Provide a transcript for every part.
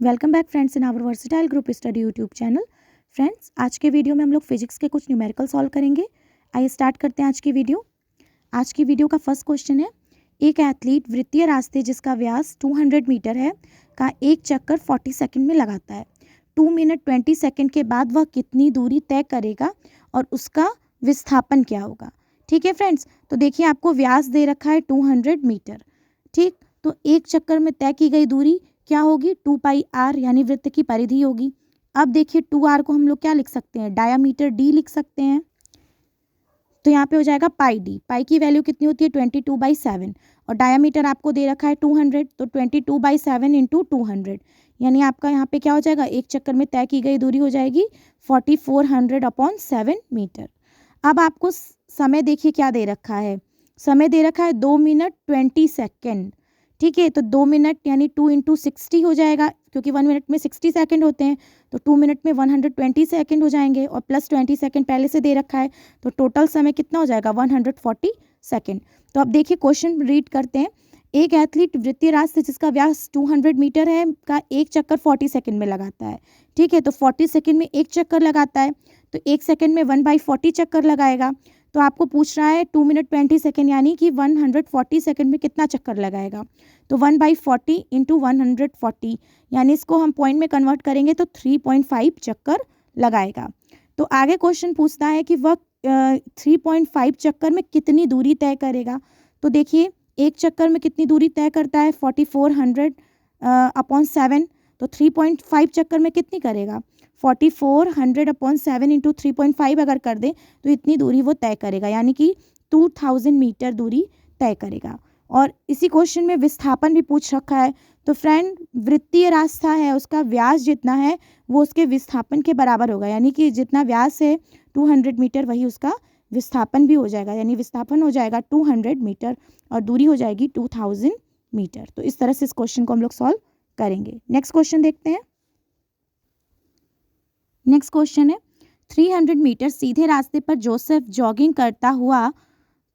Welcome back friends in our versatile group study YouTube channel. Friends, आज के video में हम लोग फिजिक्स के कुछ न्यूमेरिकल सॉल्व करेंगे। आइए स्टार्ट करते हैं आज की वीडियो। आज की वीडियो का फर्स्ट क्वेश्चन है, एक एथलीट वृत्तीय रास्ते जिसका व्यास 200 मीटर है का एक चक्कर 40 सेकंड में लगाता है। 2 मिनट 20 सेकंड के बाद वह कितनी दूरी तय करेगा और उसका विस्थापन क्या होगा। ठीक है फ्रेंड्स, तो देखिए आपको व्यास दे रखा है 200 मीटर। ठीक, तो एक चक्कर में तय की गई दूरी क्या होगी, 2 पाई आर यानी वृत्त की परिधि होगी। अब देखिए 2r को हम लोग क्या लिख सकते हैं, डायामीटर d लिख सकते हैं। तो यहाँ पे हो जाएगा पाई d। पाई की वैल्यू कितनी होती है 22/7 और डायामीटर आपको दे रखा है 200, तो 22/7 इंटू 200 यानी आपका यहाँ पे क्या हो जाएगा, एक चक्कर में तय की गई दूरी हो जाएगी 4400/7 मीटर। अब आपको समय देखिए क्या दे रखा है, समय दे रखा है 2 मिनट 20 सेकेंड। ठीक है, तो 2 मिनट यानी 2 इंटू 60 हो जाएगा, क्योंकि 1 मिनट में 60 सेकंड होते हैं, तो 2 मिनट में 120 सेकंड हो जाएंगे और प्लस 20 सेकंड पहले से दे रखा है, तो टोटल समय कितना हो जाएगा 140 सेकंड। तो अब देखिए क्वेश्चन रीड करते हैं। एक एथलीट वृत्तीय रास्ते जिसका व्यास 200 मीटर है का एक चक्कर 40 सेकंड में लगाता है। ठीक है, तो 40 सेकंड में एक चक्कर लगाता है, तो एक सेकंड में 1/40 चक्कर लगाएगा। तो आपको पूछ रहा है 2 मिनट 20 सेकंड यानी कि 140 सेकंड में कितना चक्कर लगाएगा। तो 1/40 इंटू 140 यानी इसको हम पॉइंट में कन्वर्ट करेंगे तो 3.5 चक्कर लगाएगा। तो आगे क्वेश्चन पूछता है कि वह 3.5 चक्कर में कितनी दूरी तय करेगा। तो देखिए एक चक्कर में कितनी दूरी तय करता है 4400/7, तो 3.5 चक्कर में कितनी करेगा 4400/7 इंटू 3.5 अगर कर दे तो इतनी दूरी वो तय करेगा, यानी कि 2000 मीटर दूरी तय करेगा। और इसी क्वेश्चन में विस्थापन भी पूछ रखा है। तो फ्रेंड, वृत्तीय रास्ता है उसका व्यास जितना है वो उसके विस्थापन के बराबर होगा, यानी कि जितना व्यास है 200 मीटर वही उसका विस्थापन भी हो जाएगा, यानी विस्थापन हो जाएगा 200 मीटर और दूरी हो जाएगी 2000 मीटर। तो इस तरह से इस क्वेश्चन को हम लोग सॉल्व करेंगे। नेक्स्ट क्वेश्चन देखते हैं। नेक्स्ट क्वेश्चन है, 300 मीटर सीधे रास्ते पर जोसेफ जॉगिंग करता हुआ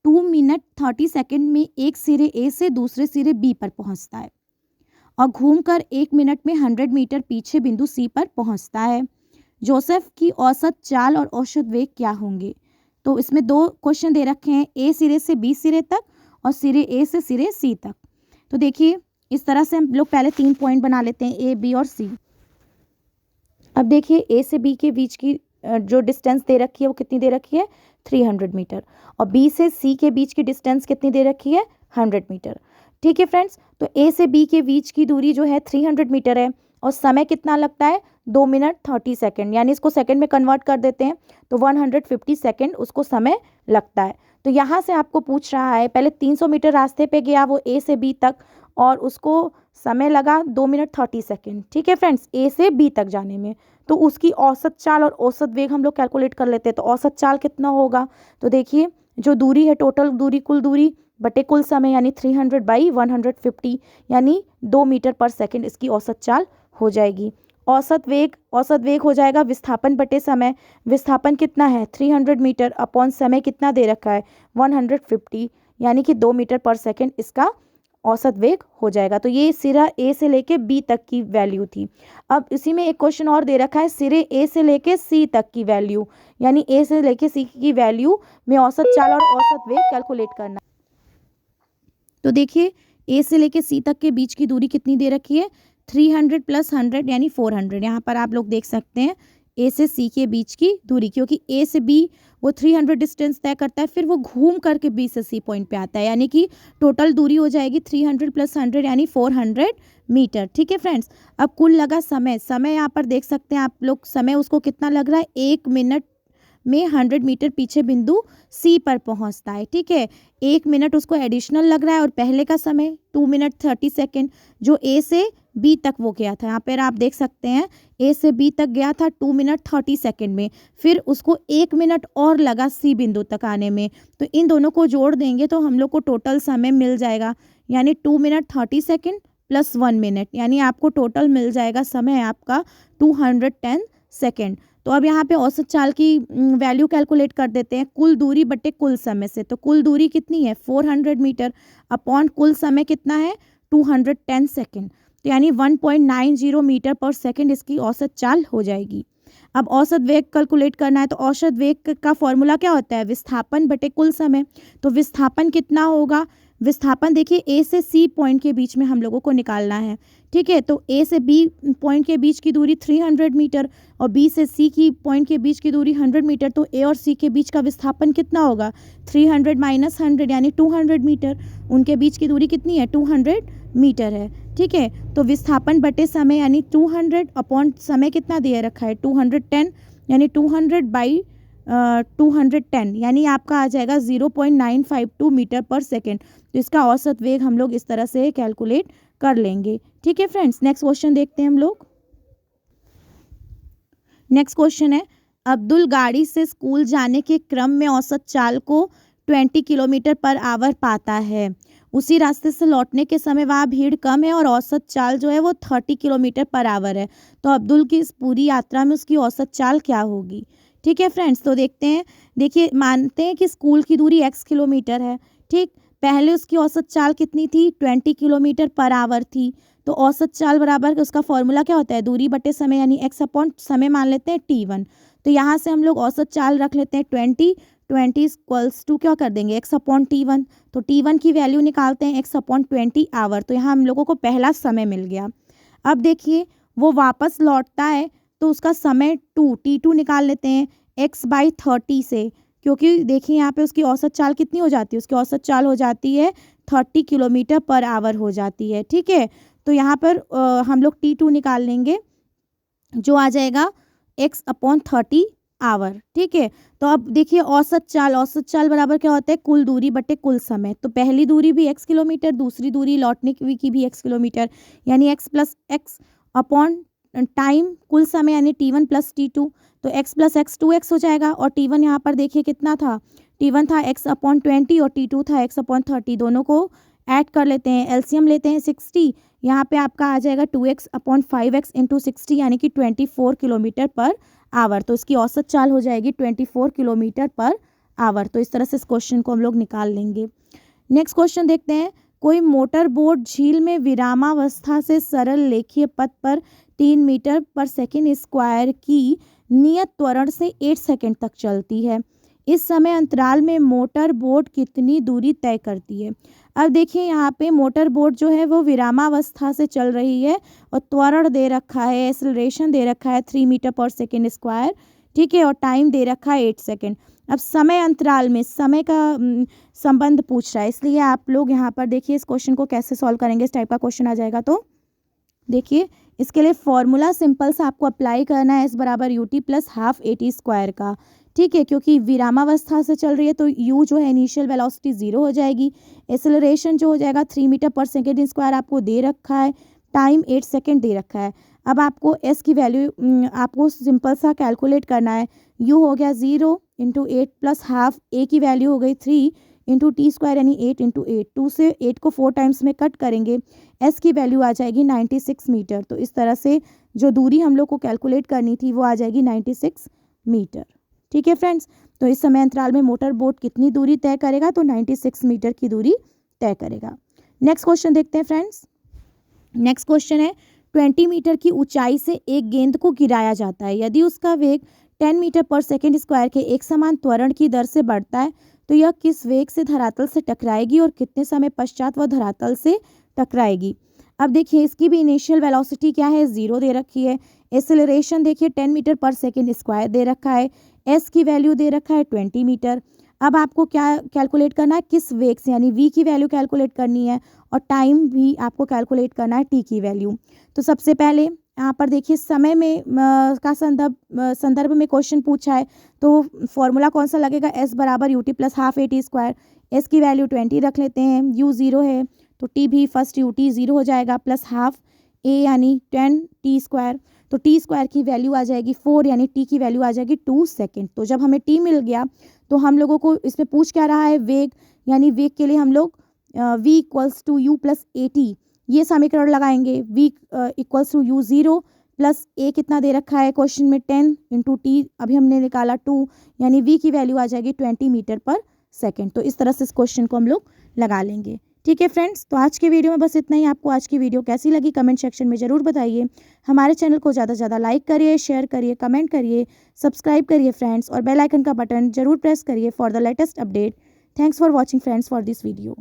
2 मिनट 30 सेकंड में एक सिरे ए से दूसरे सिरे बी पर पहुंचता है और घूमकर 1 मिनट में 100 मीटर पीछे बिंदु सी पर पहुंचता है। जोसेफ की औसत चाल और औसत वेग क्या होंगे। तो इसमें दो क्वेश्चन दे रखे हैं, ए सिरे से बी सिरे तक और सिरे ए से सिरे सी तक। तो देखिए इस तरह से हम लोग पहले 3 पॉइंट बना लेते हैं, ए बी और सी। अब देखिए ए से बी के बीच की जो डिस्टेंस दे रखी है वो कितनी दे रखी है 300 मीटर और बी से सी के बीच की डिस्टेंस कितनी दे रखी है 100 मीटर। ठीक है फ्रेंड्स, तो ए से बी के बीच की दूरी जो है 300 मीटर है और समय कितना लगता है 2 मिनट 30 सेकंड, यानी इसको सेकंड में कन्वर्ट कर देते हैं तो 150 सेकंड उसको समय लगता है। तो यहाँ से आपको पूछ रहा है, पहले 300 मीटर रास्ते पे गया वो ए से बी तक और उसको समय लगा 2 मिनट 30 सेकंड। ठीक है फ्रेंड्स, ए से बी तक जाने में, तो उसकी औसत चाल और औसत वेग हम लोग कैलकुलेट कर लेते हैं। तो औसत चाल कितना होगा, तो देखिए जो दूरी है टोटल दूरी कुल दूरी बटे कुल समय यानी 300/150 यानी 2 मीटर पर सेकंड इसकी औसत चाल हो जाएगी। औसत वेग हो जाएगा विस्थापन बटे समय। विस्थापन कितना है 300 मीटर अपॉन समय कितना दे रखा है 150 यानी कि 2 मीटर पर सेकंड इसका औसत वेग हो जाएगा। तो ये सिरा ए से लेके बी तक की वैल्यू थी। अब इसी में एक क्वेश्चन और दे रखा है, सिरे ए से लेके सी तक की वैल्यू, यानी ए से लेके सी की वैल्यू में औसत चाल और औसत वेग कैलकुलेट करना। तो देखिए ए से लेके सी तक के बीच की दूरी कितनी दे रखी है 300 + 100 यानी 400। यहाँ पर आप लोग देख सकते हैं ए से सी के बीच की दूरी, क्योंकि ए से बी वो 300 डिस्टेंस तय करता है, फिर वो घूम करके बी से सी पॉइंट पे आता है, यानी कि टोटल दूरी हो जाएगी 300 + 100 यानी 400 मीटर। ठीक है फ्रेंड्स, अब कुल लगा समय यहाँ पर देख सकते हैं आप लोग, समय उसको कितना लग रहा है 1 मिनट में 100 मीटर पीछे बिंदु सी पर पहुंचता है। ठीक है, 1 मिनट उसको एडिशनल लग रहा है और पहले का समय 2 मिनट 30 सेकेंड जो ए से बी तक वो गया था, यहाँ पर आप देख सकते हैं ए से बी तक गया था 2 मिनट 30 सेकेंड में, फिर उसको 1 मिनट और लगा सी बिंदु तक आने में। तो इन दोनों को जोड़ देंगे तो हम लोग को टोटल समय मिल जाएगा, यानी 2 मिनट 30 सेकेंड + 1 मिनट, यानी आपको टोटल मिल जाएगा समय आपका 210 सेकेंड। तो अब यहाँ पे औसत चाल की वैल्यू कैलकुलेट कर देते हैं कुल दूरी बटे कुल समय से। तो कुल दूरी कितनी है 400 मीटर अपॉन कुल समय कितना है 210 सेकेंड। तो यानी 1.90 मीटर पर सेकंड इसकी औसत चाल हो जाएगी। अब औसत वेग कैलकुलेट करना है, तो औसत वेग का फॉर्मूला क्या होता है, विस्थापन बटे कुल समय। तो विस्थापन कितना होगा, विस्थापन देखिए ए से सी पॉइंट के बीच में हम लोगों को निकालना है, ठीक है। तो ए से बी पॉइंट के बीच की दूरी 300 मीटर और बी से सी की पॉइंट के बीच की दूरी 100 मीटर। तो ए और सी के बीच का विस्थापन कितना होगा, 300 माइनस 100 यानी 200 मीटर। उनके बीच की दूरी कितनी है, 200 मीटर है, ठीक है। तो विस्थापन बटे समय यानी 200 अपॉन समय कितना दिया रखा है, 210 यानी 200/210 यानी आपका आ जाएगा 0.952 मीटर पर सेकेंड। तो इसका औसत वेग हम लोग इस तरह से कैलकुलेट कर लेंगे, ठीक है फ्रेंड्स। नेक्स्ट क्वेश्चन देखते हैं हम लोग। नेक्स्ट क्वेश्चन है, अब्दुल गाड़ी से स्कूल जाने के क्रम में औसत चाल को 20 किलोमीटर पर आवर पाता है। उसी रास्ते से लौटने के समय वहाँ भीड़ कम है और औसत चाल जो है वो 30 किलोमीटर पर आवर है। तो अब्दुल की इस पूरी यात्रा में उसकी औसत चाल क्या होगी, ठीक है फ्रेंड्स। तो देखते हैं, देखिए मानते हैं कि स्कूल की दूरी x किलोमीटर है, ठीक। पहले उसकी औसत चाल कितनी थी, 20 किलोमीटर पर आवर थी। तो औसत चाल बराबर उसका फॉर्मूला क्या होता है, दूरी बटे समय यानी x अपॉन समय मान लेते हैं t1। तो यहाँ से हम लोग औसत चाल रख लेते हैं 20 इक्वल्स टू क्या कर देंगे, x अपॉन t1। तो t1 की वैल्यू निकालते हैं x अपॉन 20 आवर। तो यहाँ हम लोगों को पहला समय मिल गया। अब देखिए वो वापस लौटता है तो उसका समय t2 निकाल लेते हैं x/30 से, क्योंकि देखिए यहाँ पे उसकी औसत चाल कितनी हो जाती है, उसकी औसत चाल हो जाती है 30 किलोमीटर पर आवर हो जाती है, ठीक है। तो यहाँ पर हम लोग t2 निकाल लेंगे जो आ जाएगा x अपॉन 30 आवर, ठीक है। तो अब देखिए औसत चाल बराबर क्या होता है, कुल दूरी बटे कुल समय। तो पहली दूरी भी x किलोमीटर, दूसरी दूरी लौटने की भी x किलोमीटर, यानी x plus x upon time कुल समय यानी t1 प्लस t2। तो x प्लस x 2x हो जाएगा और t1 यहाँ पर देखिए कितना था, t1 था x अपॉन 20 और t2 था x अपॉन 30। दोनों को ऐड कर लेते हैं, एलसीएम लेते हैं 60। यहाँ पे आपका आ जाएगा 2x अपॉन 5x इंटू 60 यानी कि 24 किलोमीटर पर आवर। तो इसकी औसत चाल हो जाएगी 24 किलोमीटर पर आवर। तो इस तरह से इस क्वेश्चन को हम लोग निकाल लेंगे। नेक्स्ट क्वेश्चन देखते हैं, कोई मोटर बोट झील में विरामावस्था से सरल लेखीय पथ पर 3 मीटर पर सेकेंड स्क्वायर की नियत त्वरण से 8 सेकेंड तक चलती है। इस समय अंतराल में मोटर बोट कितनी दूरी तय करती है। अब देखिए यहाँ पे मोटर बोट जो है वो विरामावस्था से चल रही है और त्वरण दे रखा है, एक्सेलरेशन दे रखा है 3 मीटर पर सेकेंड स्क्वायर, ठीक है, और टाइम दे रखा है 8 सेकेंड। अब समय अंतराल में समय का संबंध पूछ रहा है, इसलिए आप लोग यहाँ पर देखिए इस क्वेश्चन को कैसे सॉल्व करेंगे। इस टाइप का क्वेश्चन आ जाएगा तो देखिए इसके लिए फॉर्मूला सिंपल सा आपको अप्लाई करना है, S बराबर ut plus half AT square का, ठीक है। क्योंकि विरामावस्था से चल रही है तो u जो है इनिशियल वेलोसिटी 0 हो जाएगी, एक्सेलरेशन जो हो जाएगा 3 मीटर पर सेकेंड स्क्वायर आपको दे रखा है, टाइम 8 सेकेंड दे रखा है। अब आपको s की वैल्यू आपको सिंपल सा कैलकुलेट करना है। u हो गया 0 इंटू 8 प्लस हाफ, a की वैल्यू हो गई 3 इंटू टी स्क्वायर यानी 8 इंटू 8, 2 से 8 को 4 टाइम्स में कट करेंगे, s की वैल्यू आ जाएगी 96 मीटर। तो इस तरह से जो दूरी हम लोग को कैलकुलेट करनी थी वो आ जाएगी 96 मीटर, ठीक है फ्रेंड्स। तो इस समय अंतराल में मोटर बोट कितनी दूरी तय करेगा, तो 96 मीटर की दूरी तय करेगा। नेक्स्ट क्वेश्चन देखते हैं फ्रेंड्स। नेक्स्ट क्वेश्चन है, 20 मीटर की ऊंचाई से एक गेंद को गिराया जाता है। यदि उसका वेग 10 मीटर पर सेकेंड स्क्वायर के एक समान त्वरण की दर से बढ़ता है तो यह किस वेग से धरातल से टकराएगी और कितने समय पश्चात वह धरातल से टकराएगी। अब देखिए इसकी भी इनिशियल वेलोसिटी क्या है, 0 दे रखी है। एक्सेलरेशन देखिए 10 मीटर पर सेकेंड स्क्वायर दे रखा है, s की वैल्यू दे रखा है 20 मीटर। अब आपको क्या कैलकुलेट करना है, किस वेग से, यानी v की वैल्यू कैलकुलेट करनी है और टाइम भी आपको कैलकुलेट करना है t की वैल्यू। तो सबसे पहले यहाँ पर देखिए समय में का संदर्भ में क्वेश्चन पूछा है तो फॉर्मूला कौन सा लगेगा, s बराबर ut plus half AT square. s की वैल्यू 20 रख लेते हैं, u 0 है तो t भी फर्स्ट ut 0 हो जाएगा प्लस हाफ a यानी 10 t स्क्वायर। तो t स्क्वायर की वैल्यू आ जाएगी 4 यानी t की वैल्यू आ जाएगी 2 सेकेंड। तो जब हमें t मिल गया तो हम लोगों को इसमें पूछ क्या रहा है, वेग, यानी वेग के लिए हम लोग v इक्वल्स टू यू प्लस AT ये समीकरण लगाएंगे। v equals to u 0 plus a कितना दे रखा है क्वेश्चन में 10 इंटू t अभी हमने निकाला 2 यानी v की वैल्यू आ जाएगी 20 मीटर पर सेकेंड। तो इस तरह से इस क्वेश्चन को हम लोग लगा लेंगे, ठीक है फ्रेंड्स, तो आज के वीडियो में बस इतना ही। आपको आज की वीडियो कैसी लगी कमेंट सेक्शन में ज़रूर बताइए। हमारे चैनल को ज़्यादा से ज़्यादा लाइक करिए, शेयर करिए, कमेंट करिए, सब्सक्राइब करिए फ्रेंड्स, और बेल आइकन का बटन जरूर प्रेस करिए for the latest update. Thanks for watching friends for this video.